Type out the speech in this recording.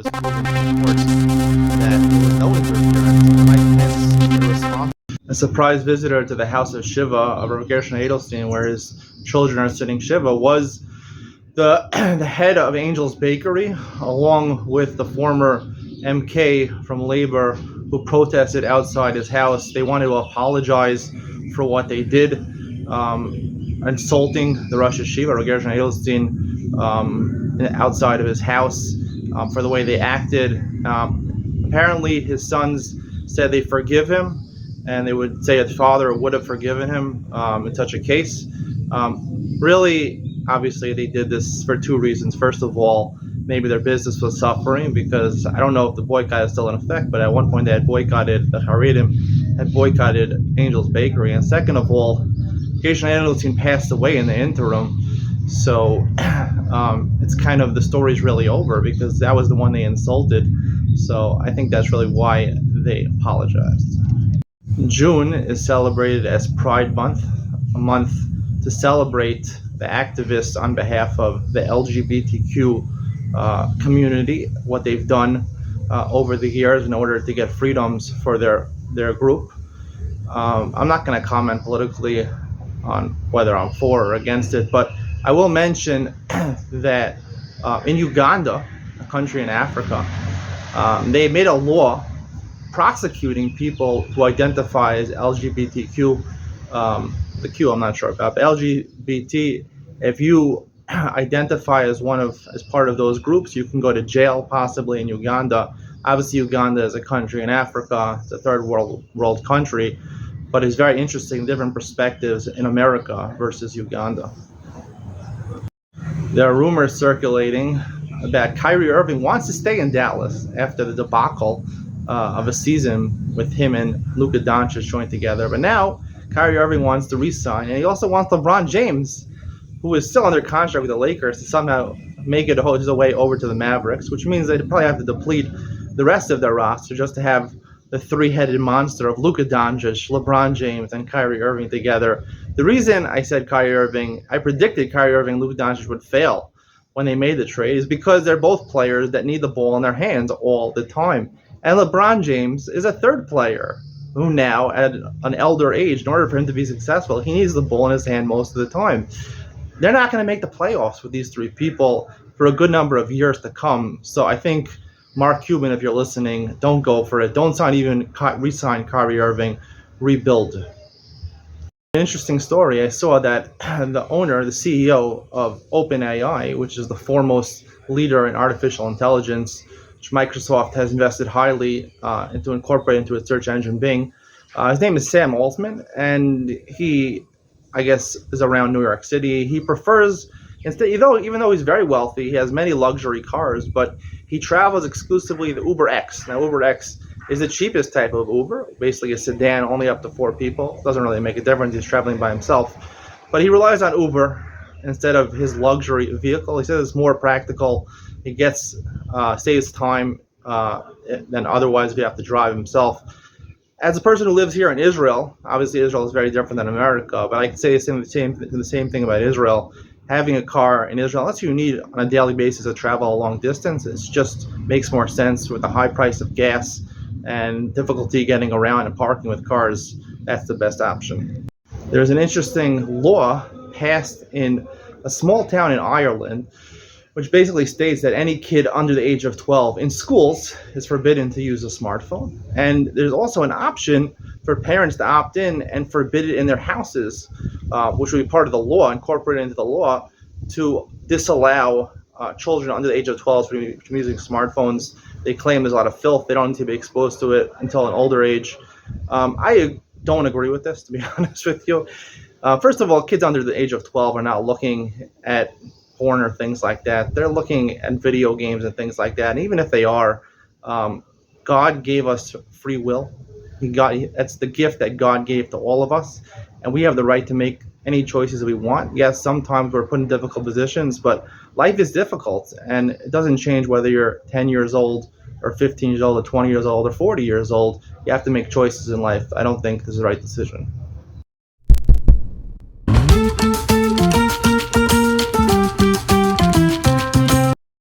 was proven in court that there was no interference, and Mike Pence irresponsible. A surprise visitor to the house of Shiva of Rav Gershon Edelstein, where his children are sitting Shiva, was the the head of Angel's Bakery, along with the former MK from Labor who protested outside his house. They wanted to apologize for what they did, insulting the Rosh Hashiva, Rav Gershon Edelstein, outside of his house, for the way they acted. Apparently, his sons said they forgive him, and they would say his father would have forgiven him in such a case. Really, obviously, they did this for two reasons. First of all, maybe their business was suffering, because I don't know if the boycott is still in effect, but at one point they had boycotted, the Haredim had boycotted Angel's Bakery. And second of all, Gershon Edelstein passed away in the interim. So it's kind of, the story's really over, because that was the one they insulted. So I think that's really why they apologized. June is celebrated as Pride Month, a month to celebrate the activists on behalf of the LGBTQ community, what they've done over the years in order to get freedoms for their group. I'm not going to comment politically on whether I'm for or against it, but I will mention that in Uganda, a country in Africa, they made a law prosecuting people who identify as LGBTQ. The Q I'm not sure about, but LGBT, if you identify as part of those groups, you can go to jail, possibly in Uganda. Obviously, Uganda is a country in Africa. It's a third world country, but it's very interesting, different perspectives in America versus Uganda. There are rumors circulating that Kyrie Irving wants to stay in Dallas after the debacle of a season with him and Luka Doncic joined together. But now Kyrie Irving wants to re-sign, and he also wants LeBron James, who is still under contract with the Lakers, to somehow make it his way over to the Mavericks, which means they probably have to deplete the rest of their roster just to have the three-headed monster of Luka Doncic, LeBron James, and Kyrie Irving together. The reason I said I predicted Kyrie Irving and Luka Doncic would fail when they made the trade is because they're both players that need the ball in their hands all the time. And LeBron James is a third player who now, at an elder age, in order for him to be successful, he needs the ball in his hand most of the time. They're not going to make the playoffs with these three people for a good number of years to come. So I think, Mark Cuban, if you're listening, don't go for it. Don't re-sign Kyrie Irving. Rebuild. An interesting story. I saw that the CEO of OpenAI, which is the foremost leader in artificial intelligence, which Microsoft has invested highly into incorporating into its search engine Bing. His name is Sam Altman, and he, I guess, is around New York City. He prefers, even though he's very wealthy, he has many luxury cars, but he travels exclusively the Uber X. Now, Uber X is the cheapest type of Uber, basically a sedan, only up to 4 people. Doesn't really make a difference. He's traveling by himself. But he relies on Uber instead of his luxury vehicle. He says it's more practical. He saves time than otherwise if you have to drive himself. As a person who lives here in Israel, obviously Israel is very different than America, but I can say the same thing about Israel. Having a car in Israel, unless you need on a daily basis to travel a long distance, it just makes more sense with the high price of gas and difficulty getting around and parking with cars. That's the best option. There's an interesting law passed in a small town in Ireland, which basically states that any kid under the age of 12 in schools is forbidden to use a smartphone. And there's also an option for parents to opt in and forbid it in their houses, which will be part of the law, incorporated into the law, to disallow children under the age of 12 from using smartphones. They claim there's a lot of filth. They don't need to be exposed to it until an older age. I don't agree with this, to be honest with you. First of all, kids under the age of 12 are not looking at porn or things like that. They're looking at video games and things like that. And even if they are, God gave us free will. That's the gift that God gave to all of us, and we have the right to make any choices we want. Yes, sometimes we're put in difficult positions, but life is difficult, and it doesn't change whether you're 10 years old or 15 years old or 20 years old or 40 years old. You have to make choices in life. I don't think this is the right decision.